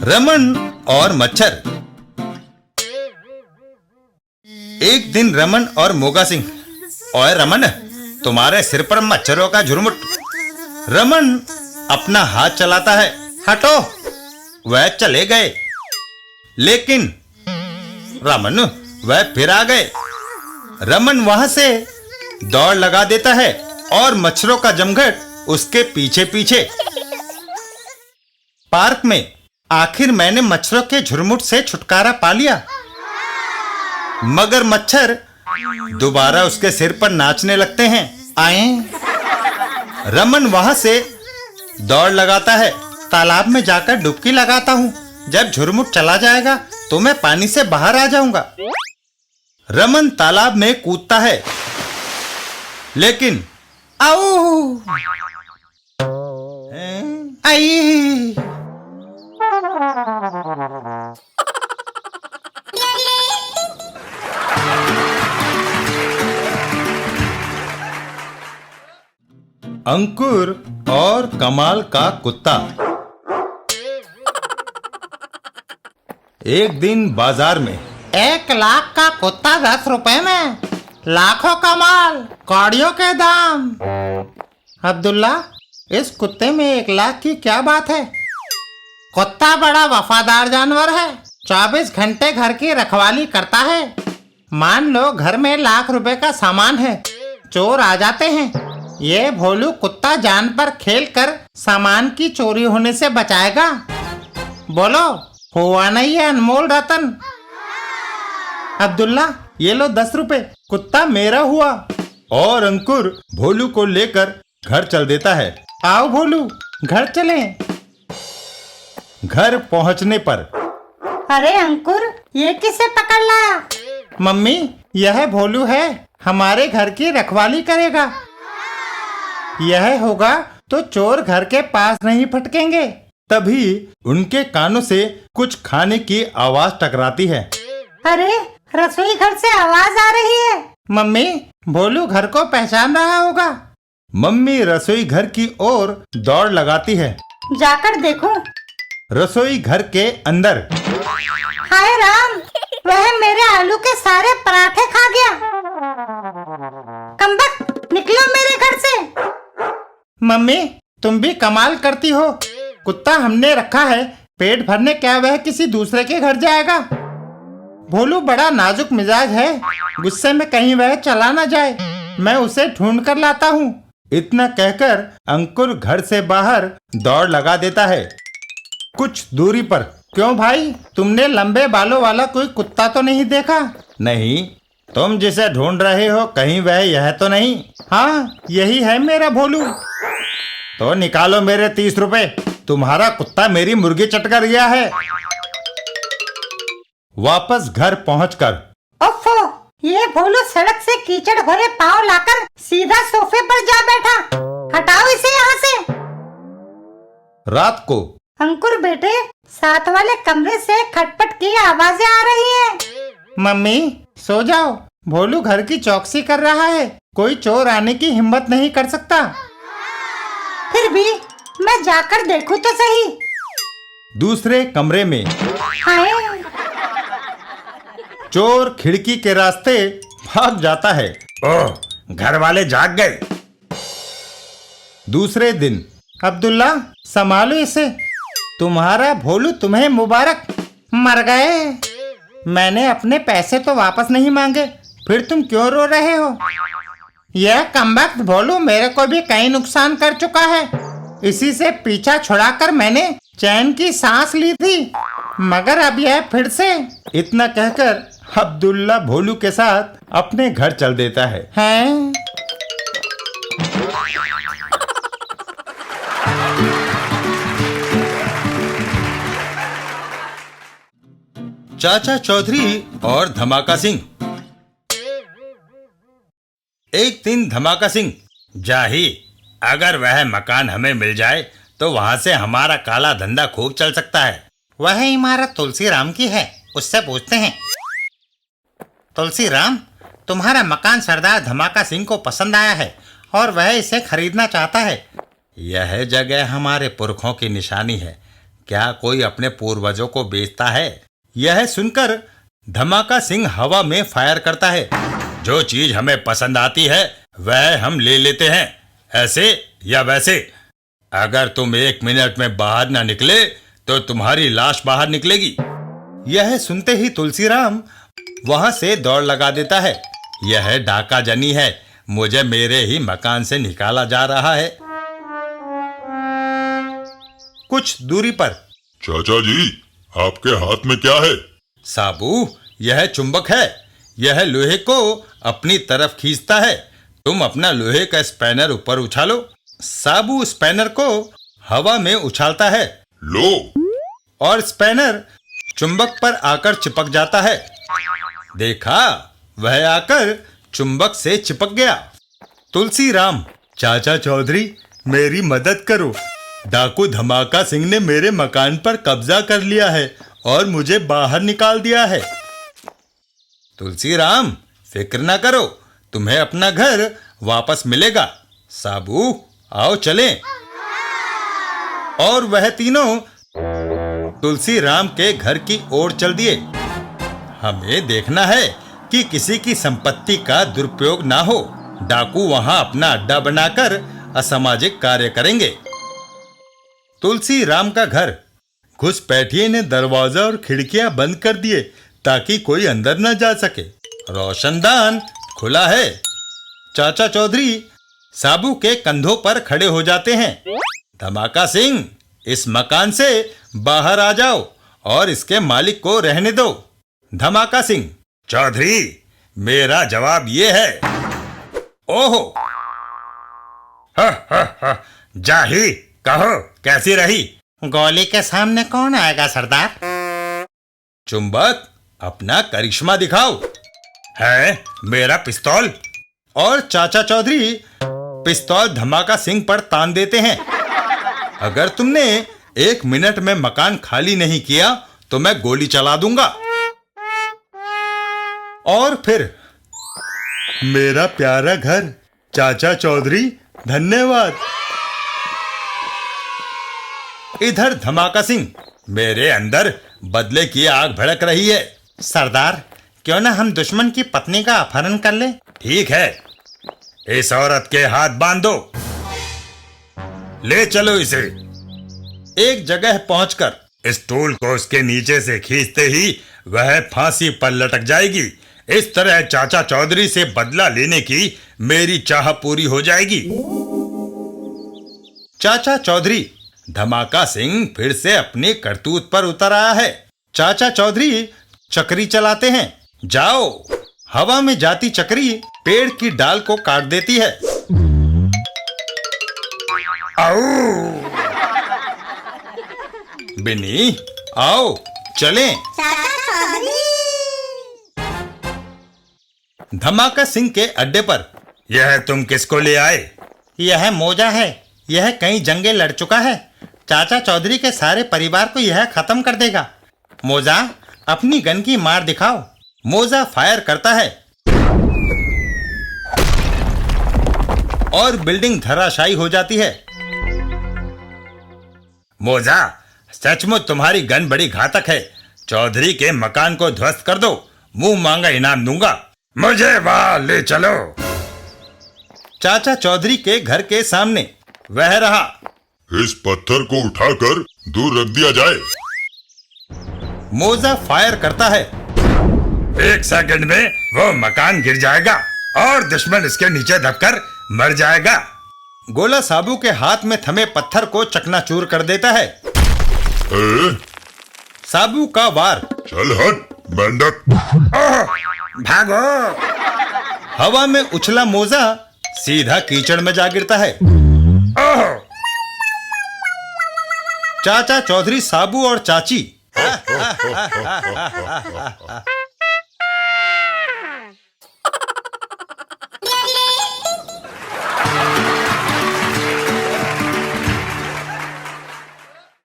रमन और मच्छर। एक दिन रमन और मोगा सिंह। ओए रमन, तुम्हारे सिर पर मच्छरों का झुरमुट। रमन अपना हाथ चलाता है। हटो। वह चले गए, लेकिन रमन वह फिर आ गए। रमन वहां से दौड़ लगा देता है और मच्छरों का जमघट उसके पीछे पीछे। पार्क में आखिर मैंने मच्छरों के झुरमुट से छुटकारा पा लिया, मगर मच्छर दोबारा उसके सिर पर नाचने लगते हैं। आए। रमन वहां से दौड़ लगाता है। तालाब में जाकर डुबकी लगाता हूं। जब झुरमुट चला जाएगा तो मैं पानी से बाहर आ जाऊंगा। रमन तालाब में कूदता है, लेकिन आओ आई। अंकुर और कमाल का कुत्ता। एक दिन बाजार में 1 लाख का कुत्ता 10 रुपए में, लाखों का माल, कौड़ियों के दाम। अब्दुल्ला, इस कुत्ते में 1 लाख की क्या बात है? कुत्ता बड़ा वफादार जानवर है, 24 घंटे घर की रखवाली करता है। मान लो घर में लाख रुपए का सामान है, चोर आ जाते हैं, ये भोलू कुत्ता जान पर खेल कर सामान की चोरी होने से बचाएगा। बोलो, हुआ नहीं है अनमोल रतन? अब्दुल्ला, ये लो 10 रुपए, कुत्ता मेरा हुआ। और अंकुर भोलू को लेकर घर चल देता है। आओ भोलू, घर चलें। घर पहुंचने पर अरे अंकुर, ये किसे पकड़ लाया? मम्मी, यह भोलू है, हमारे घर की रखवाली करेगा। यह होगा तो चोर घर के पास नहीं फटकेंगे। तभी उनके कानों से कुछ खाने की आवाज टकराती है। अरे, रसोई घर से आवाज आ रही है। मम्मी, भोलू घर को पहचान रहा होगा। मम्मी रसोई घर की ओर दौड़ लगाती है। जाकर देखूं। रसोई घर के अंदर हाय राम, वह मेरे आलू के सारे पराठे खा गया। कमबख्त, निकलो मेरे घर से। मम्मी, तुम भी कमाल करती हो। कुत्ता हमने रखा है पेट भरने, क्या वह किसी दूसरे के घर जाएगा? भोलू बड़ा नाजुक मिजाज है, गुस्से में कहीं वह चला ना जाए। मैं उसे ढूंढ कर लाता हूँ। इतना कहकर अंकुर घर से बाहर दौड़ लगा देता है। कुछ दूरी पर। क्यों भाई, तुमने लंबे बालों वाला कोई कुत्ता तो नहीं देखा? नहीं, तुम जिसे ढूंढ रहे हो कहीं वह यह तो नहीं? हाँ, यही है मेरा भोलू। तो निकालो मेरे 30 रुपए। तुम्हारा कुत्ता मेरी मुर्गी चटकर गया है। वापस घर पहुंचकर ओफो, ये भोलू सड़क से कीचड़ भरे पाँव लाकर सीधा सोफे पर जा बैठा। हटाओ इसे यहाँ से। रात को अंकुर बेटे, साथ वाले कमरे से खटपट की आवाजें आ रही हैं। मम्मी, सो जाओ, भोलू घर की चौकसी कर रहा है, कोई चोर आने की हिम्मत नहीं कर सकता। फिर भी मैं जाकर देखूं तो सही। दूसरे कमरे में हाय, चोर खिड़की के रास्ते भाग जाता है। ओह, घर वाले जाग गए। दूसरे दिन अब्दुल्ला, संभालो इसे। तुम्हारा भोलू तुम्हें मुबारक। मर गए। मैंने अपने पैसे तो वापस नहीं मांगे, फिर तुम क्यों रो रहे हो? यह कमबख्त भोलू मेरे को भी कई नुकसान कर चुका है। इसी से पीछा छुड़ाकर मैंने चैन की सांस ली थी, मगर अब यह फिर से। इतना कहकर अब्दुल्ला भोलू के साथ अपने घर चल देता है। हैं? चाचा चौधरी और धमाका सिंह। एक दिन धमाका सिंह, जाही, अगर वह मकान हमें मिल जाए तो वहां से हमारा काला धंधा खूब चल सकता है। वह इमारत तुलसी राम की है, उससे पूछते हैं। तुलसी राम, तुम्हारा मकान सरदार धमाका सिंह को पसंद आया है और वह इसे खरीदना चाहता है। यह जगह हमारे पुरखों की निशानी है, क्या कोई अपने पूर्वजों को बेचता है? यह सुनकर धमाका सिंह हवा में फायर करता है। जो चीज हमें पसंद आती है वह हम ले लेते हैं, ऐसे या वैसे। अगर तुम 1 मिनट में बाहर ना निकले तो तुम्हारी लाश बाहर निकलेगी। यह सुनते ही तुलसीराम वहां से दौड़ लगा देता है। यह डाका जनी है, मुझे मेरे ही मकान से निकाला जा रहा है। कुछ दूरी पर चाचा जी, आपके हाथ में क्या है? साबू, यह चुंबक है। यह लोहे को अपनी तरफ खींचता है। तुम अपना लोहे का स्पैनर ऊपर उछालो। साबू स्पैनर को हवा में उछालता है। लो। और स्पैनर चुंबक पर आकर चिपक जाता है। देखा, वह आकर चुंबक से चिपक गया। तुलसीराम, चाचा चौधरी, मेरी मदद करो। डाकू धमाका सिंह ने मेरे मकान पर कब्जा कर लिया है और मुझे बाहर निकाल दिया है। तुलसीराम, फिक्र ना करो, तुम्हें अपना घर वापस मिलेगा। साबू, आओ चलें। और वह तीनों तुलसीराम के घर की ओर चल दिए। हमें देखना है कि किसी की संपत्ति का दुरुपयोग ना हो। डाकू वहां अपना अड्डा बनाकर असामाजिक कार्य करेंगे। तुलसीराम का घर। घुसपैठिए ने दरवाजा और खिड़कियां बंद कर दिए ताकि कोई अंदर न जा सके। रोशनदान खुला है। चाचा चौधरी साबू के कंधों पर खड़े हो जाते हैं। धमाका सिंह, इस मकान से बाहर आ जाओ और इसके मालिक को रहने दो। धमाका सिंह, चौधरी, मेरा जवाब ये है। ओहो, जाही, कहो कैसी रही? गोली के सामने कौन आएगा सरदार? चुंबक, अपना करिश्मा दिखाओ। है मेरा पिस्तौल। और चाचा चौधरी पिस्तौल धमाका सिंह पर तान देते हैं। अगर तुमने 1 मिनट में मकान खाली नहीं किया तो मैं गोली चला दूंगा। और फिर, मेरा प्यारा घर, चाचा चौधरी, धन्यवाद। इधर धमाका सिंह, मेरे अंदर बदले की आग भड़क रही है। सरदार, क्यों ना हम दुश्मन की पत्नी का अपहरण कर ले? ठीक है, इस औरत के हाथ बांध दो। ले चलो इसे। एक जगह पहुंचकर स्टूल को उसके नीचे से खींचते ही वह फांसी पर लटक जाएगी। इस तरह चाचा चौधरी से बदला लेने की मेरी चाह पूरी हो जाएगी। चाचा चौधरी, धमाका सिंह फिर से अपनी करतूत पर उतर आया है। चाचा चौधरी चक्री चलाते हैं। जाओ। हवा में जाती चक्री पेड़ की डाल को काट देती है। आओ बिन्नी, आओ चलें। धमाका सिंह के अड्डे पर। यह तुम किसको ले आए? यह मोजा है। यह कई जंगें लड़ चुका है। चाचा चौधरी के सारे परिवार को यह खत्म कर देगा। मोजा, अपनी गन की मार दिखाओ। मोजा फायर करता है और बिल्डिंग धराशायी हो जाती है। मोजा, सचमुच तुम्हारी गन बड़ी घातक है। चौधरी के मकान को ध्वस्त कर दो, मुंह मांगा इनाम दूंगा। मुझे वहां ले चलो। चाचा चौधरी के घर के सामने वह रहा। इस पत्थर को उठाकर दूर रख दिया जाए। मोजा फायर करता है। 1 सेकंड में वो मकान गिर जाएगा और दुश्मन इसके नीचे दबकर मर जाएगा। गोला साबू के हाथ में थमे पत्थर को चकनाचूर कर देता है। साबू का वार। चल हट मेंढक। भागो। हवा में उछला मोजा सीधा कीचड़ में जा गिरता है। चाचा चौधरी, साबू और चाची